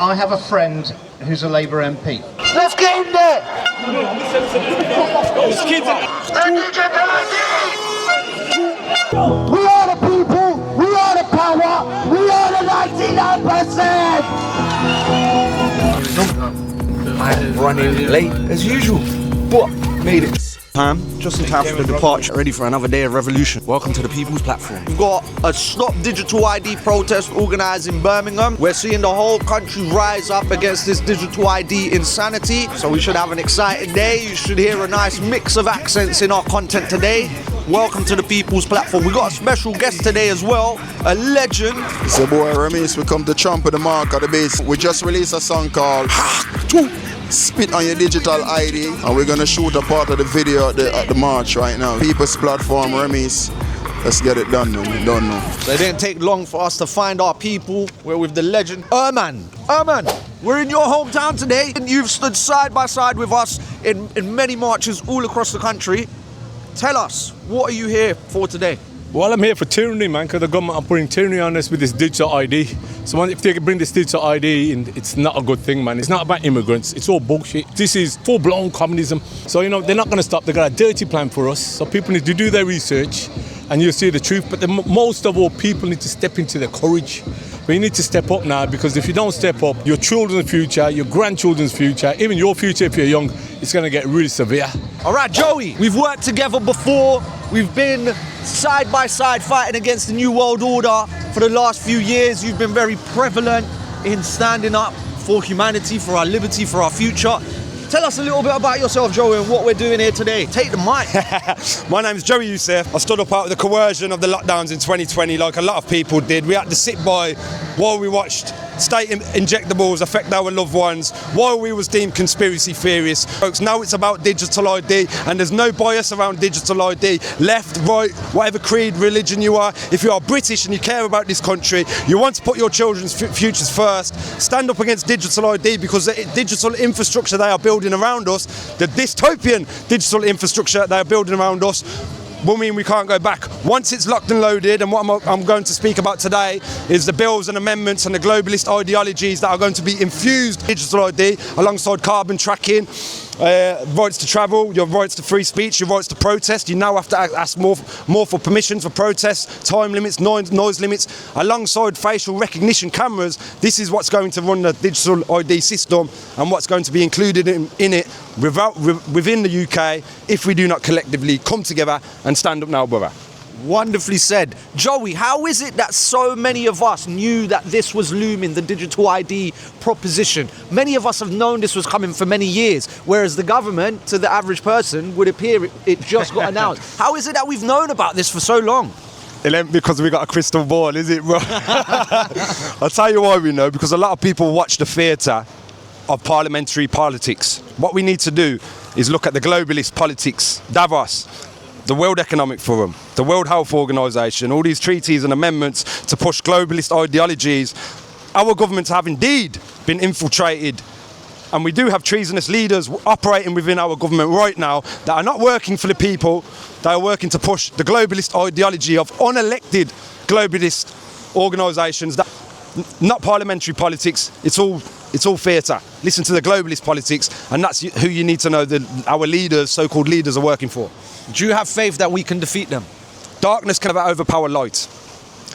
I have a friend who's a Labour MP. Let's get in there! We are the people, we are the power, we are the 99%! I'm running late as usual, but made it. Just in time for the departure, ready for another day of revolution. Welcome to the People's Platform. We've got a Stop Digital ID protest organised in Birmingham. We're seeing the whole country rise up against this digital ID insanity. So we should have an exciting day. You should hear a nice mix of accents in our content today. Welcome to the People's Platform. We got a special guest today as well, a legend. It's your boy Remis. We come to trample the mark of the bass. We just released a song called Spit on Your Digital ID, and we're gonna shoot a part of the video at the march right now. People's Platform, Remis. Let's get it done, man. We don't know. So it didn't take long for us to find our people. We're with the legend Erman. Erman, we're in your hometown today, and you've stood side by side with us in many marches all across the country. Tell us, what are you here for today? Well, I'm here for tyranny, man, because the government are putting tyranny on us with this digital ID. So if they can bring this digital ID in, it's not a good thing, man. It's not about immigrants. It's all bullshit. This is full-blown communism. So, they're not going to stop. They've got a dirty plan for us. So people need to do their research and you'll see the truth. But most of all, people need to step into their courage. But you need to step up now, because if you don't step up, your children's future, your grandchildren's future, even your future if you're young, it's going to get really severe. All right, Joey, we've worked together before. We've been side by side fighting against the New World Order for the last few years. You've been very prevalent in standing up for humanity, for our liberty, for our future. Tell us a little bit about yourself, Joey, and what we're doing here today. Take the mic. My name's Joey Youssef. I stood up out of the coercion of the lockdowns in 2020 like a lot of people did. We had to sit by while we watched state injectables affect our loved ones, while we was deemed conspiracy theorists. Folks, now it's about digital ID, and there's no bias around digital ID. Left, right, whatever creed, religion you are. If you are British and you care about this country, you want to put your children's futures first, stand up against digital ID, because the digital infrastructure they are building around us, the dystopian digital infrastructure they are building around us, will mean we can't go back. Once it's locked and loaded, and what I'm going to speak about today is the bills and amendments and the globalist ideologies that are going to be infused digital ID alongside carbon tracking, rights to travel, your rights to free speech, your rights to protest. You now have to ask more for permissions for protests, time limits, noise limits, alongside facial recognition cameras. This is what's going to run the digital ID system, and what's going to be included in it within the UK if we do not collectively come together and stand up now, brother. Wonderfully said. Joey, how is it that so many of us knew that this was looming, the digital ID proposition? Many of us have known this was coming for many years, whereas the government, to the average person, would appear it just got announced. How is it that we've known about this for so long? It ain't because we got a crystal ball, is it, bro? I'll tell you why we know, because a lot of people watch the theatre of parliamentary politics. What we need to do is look at the globalist politics, Davos, the World Economic Forum, the World Health Organization, all these treaties and amendments to push globalist ideologies. Our governments have indeed been infiltrated, and we do have treasonous leaders operating within our government right now that are not working for the people. They are working to push the globalist ideology of unelected globalist organisations. Not parliamentary politics. It's all theatre. Listen to the globalist politics, and that's who you need to know that our leaders, so-called leaders, are working for. Do you have faith that we can defeat them? Darkness can never overpower light.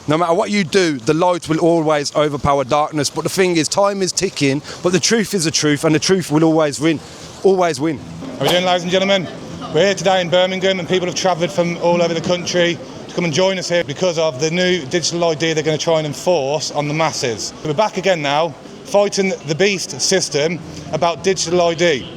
No matter what you do, the light will always overpower darkness. But the thing is, time is ticking, but the truth is the truth, and the truth will always win. Always win. How are we doing, ladies and gentlemen? We're here today in Birmingham, and people have travelled from all over the country to come and join us here because of the new digital ID they're going to try and enforce on the masses. We're back again now, fighting the beast system about digital ID.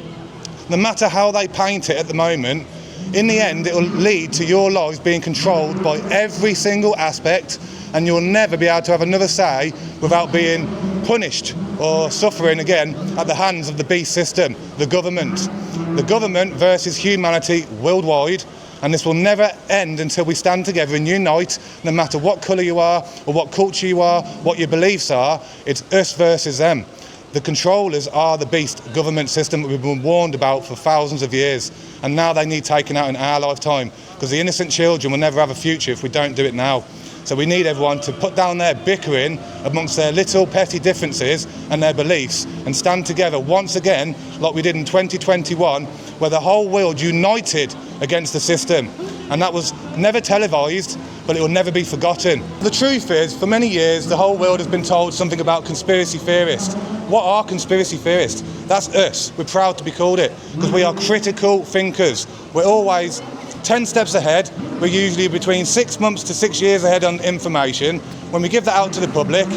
No matter how they paint it at the moment, in the end it will lead to your lives being controlled by every single aspect, and you'll never be able to have another say without being punished or suffering again at the hands of the beast system, the government. The government versus humanity worldwide, and this will never end until we stand together and unite, no matter what colour you are or what culture you are, what your beliefs are. It's us versus them. The controllers are the beast government system that we've been warned about for thousands of years, and now they need taken out in our lifetime, because the innocent children will never have a future if we don't do it now. So we need everyone to put down their bickering amongst their little petty differences and their beliefs and stand together once again like we did in 2021, where the whole world united against the system. And that was never televised, but it will never be forgotten. The truth is, for many years, the whole world has been told something about conspiracy theorists. What are conspiracy theorists? That's us. We're proud to be called it, because we are critical thinkers. We're always 10 steps ahead. We're usually between 6 months to 6 years ahead on information. When we give that out to the public,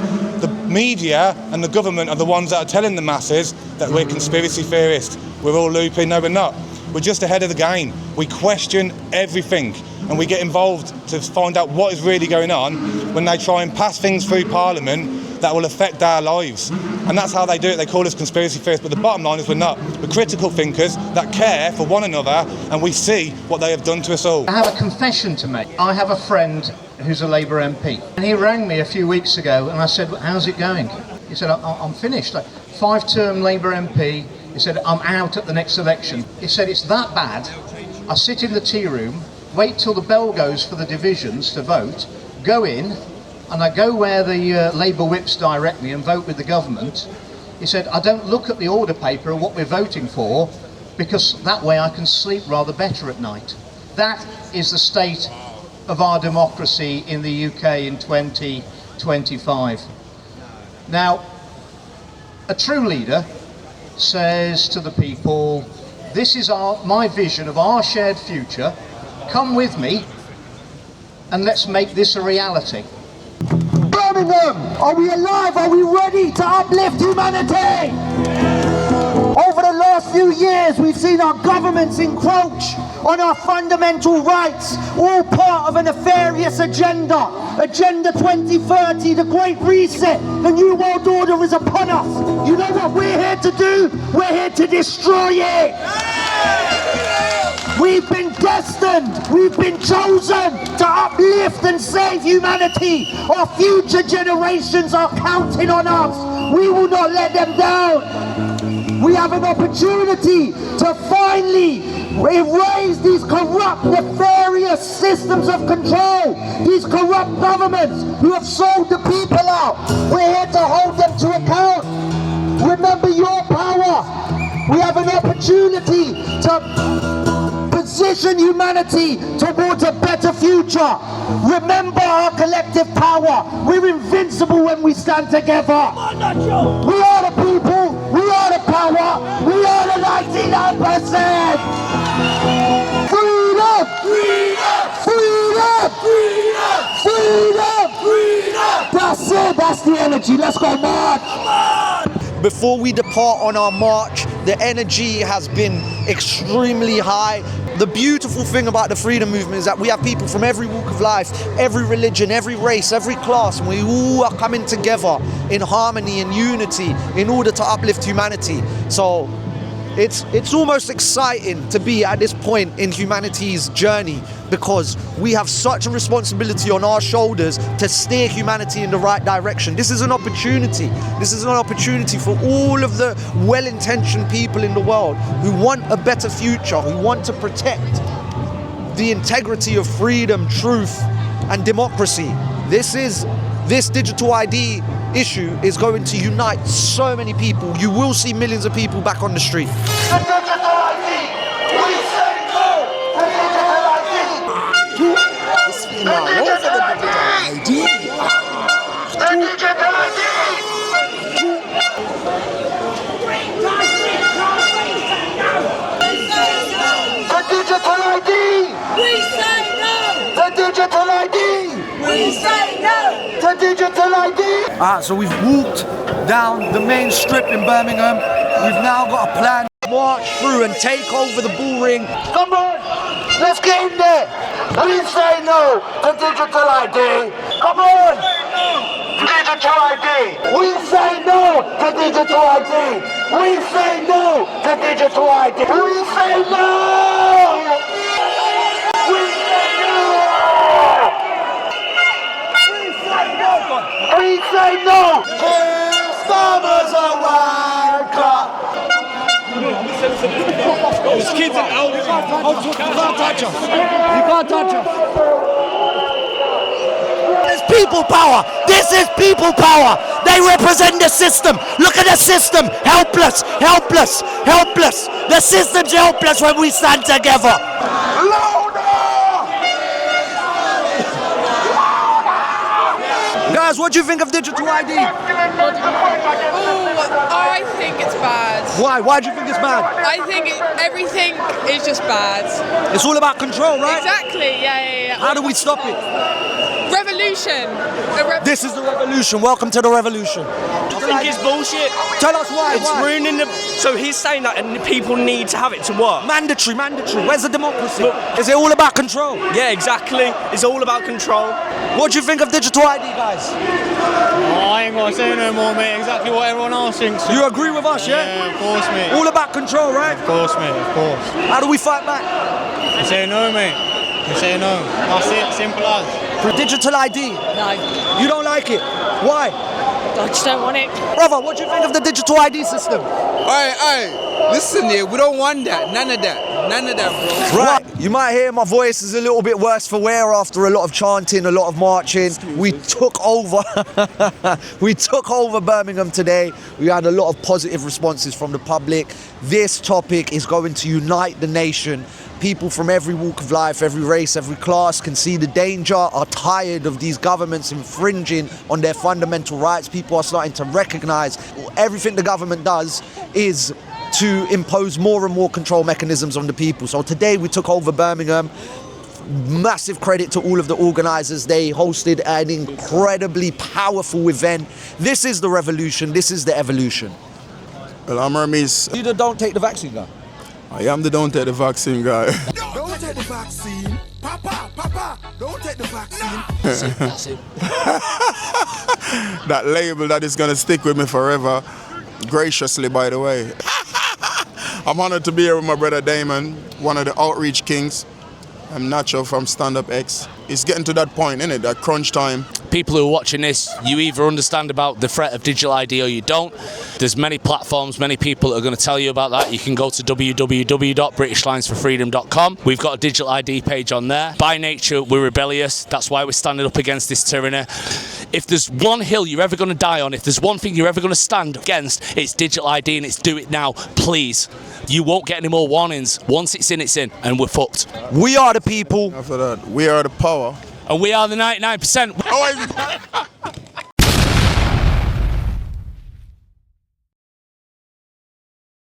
the media and the government are the ones that are telling the masses that we're conspiracy theorists. We're all looping. No, we're not. We're just ahead of the game. We question everything and we get involved to find out what is really going on when they try and pass things through Parliament that will affect our lives. And that's how they do it. They call us conspiracy theorists, but the bottom line is we're not. We're critical thinkers that care for one another, and we see what they have done to us all. I have a confession to make. I have a friend who's a Labour MP, and he rang me a few weeks ago and I said, how's it going? He said, I'm finished. Like, 5-term Labour MP. He said, I'm out at the next election. He said, it's that bad. I sit in the tea room, wait till the bell goes for the divisions to vote, go in, and I go where the Labour whips direct me and vote with the government. He said, I don't look at the order paper of what we're voting for, because that way I can sleep rather better at night. That is the state of our democracy in the UK in 2025. Now, a true leader says to the people, this is my vision of our shared future, come with me and let's make this a reality. Birmingham, are we alive? Are we ready to uplift humanity? Over the last few years, we've seen our governments encroach on our fundamental rights, all part of a nefarious agenda. Agenda 2030, the Great Reset, the New World Order is upon us. You know what we're here to do? We're here to destroy it. We've been destined, we've been chosen to uplift and save humanity. Our future generations are counting on us. We will not let them down. We have an opportunity to finally erase these corrupt, nefarious systems of control, these corrupt governments who have sold the people out. We're here to hold them to account. Remember your power. We have an opportunity to position humanity towards a better future. Remember our collective power. We're invincible when we stand together. We are the people, we are the power, we are the 99%. Freedom! Freedom! Freedom! Freedom! Freedom! Freedom! That's it, that's the energy. Let's go, man! Before we depart on our march, the energy has been extremely high. The beautiful thing about the freedom movement is that we have people from every walk of life, every religion, every race, every class, and we all are coming together in harmony and unity in order to uplift humanity. So it's almost exciting to be at this point in humanity's journey, because we have such a responsibility on our shoulders to steer humanity in the right direction. This is an opportunity. This is an opportunity for all of the well-intentioned people in the world who want a better future, who want to protect the integrity of freedom, truth, and democracy. This digital ID issue is going to unite so many people. You will see millions of people back on the street. The digital ID! We say no! The digital ID! It's been all over the digital ID. The digital ID! The digital ID! We say no! The digital ID! We say no! The digital ID! So we've walked down the main strip in Birmingham. We've now got a plan to march through and take over the bull ring. Come on! Let's get in there! We say no to digital ID! Come on! Digital ID! We say no to digital ID! We say no to digital ID! We say no! We say no! We say no! Farmers are wanker! There's kids and elders. You can't touch us. You can't touch us! There's people power. This is people power. They represent the system. Look at the system. Helpless, helpless, helpless. The system's helpless when we stand together. Guys, what do you think of digital ID? I think it's bad. Why? Why do you think it's bad? I think everything is just bad. It's all about control, right? Exactly, yeah. How do we stop it? Revolution. This is the revolution. Welcome to the revolution. I think it's bullshit. Tell us why. It's ruining the... So he's saying that and people need to have it to work. Mandatory. Where's the democracy? Is it all about control? Yeah, exactly. It's all about control. What do you think of digital ID, guys? I ain't gonna say no more, mate. Exactly what everyone else thinks. You agree with us, yeah? Yeah, of course, mate. All about control, right? Of course, mate, of course. How do we fight back? You say no, mate. You say no. That's it, simple as. For digital ID? No. You don't like it? Why? I just don't want it. Brother, what do you think of the digital ID system? Alright, listen here, we don't want that, none of that, bro. Right, you might hear my voice is a little bit worse for wear after a lot of chanting, a lot of marching. We took over Birmingham today. We had a lot of positive responses from the public. This topic is going to unite the nation. People from every walk of life, every race, every class can see the danger, are tired of these governments infringing on their fundamental rights. People are starting to recognize everything the government does is to impose more and more control mechanisms on the people. So today we took over Birmingham. Massive credit to all of the organisers. They hosted an incredibly powerful event. This is the revolution. This is the evolution. Well, I'm Hermes. You don't take the vaccine, guy. I am the don't take the vaccine guy. Don't take the vaccine. Papa, don't take the vaccine. That's it. That label that is going to stick with me forever. Graciously, by the way. I'm honored to be here with my brother Damon, one of the outreach kings. I'm Nacho from Stand Up X. It's getting to that point, isn't it? That crunch time. People who are watching this, you either understand about the threat of digital ID or you don't. There's many platforms, many people that are going to tell you about that. You can go to www.britishlinesforfreedom.com. We've got a digital ID page on there. By nature, we're rebellious. That's why we're standing up against this tyranny. If there's one hill you're ever going to die on, if there's one thing you're ever going to stand against, it's digital ID, and it's do it now, please. You won't get any more warnings. Once it's in, and we're fucked. We are the people. After that, we are the power. And we are the 99%.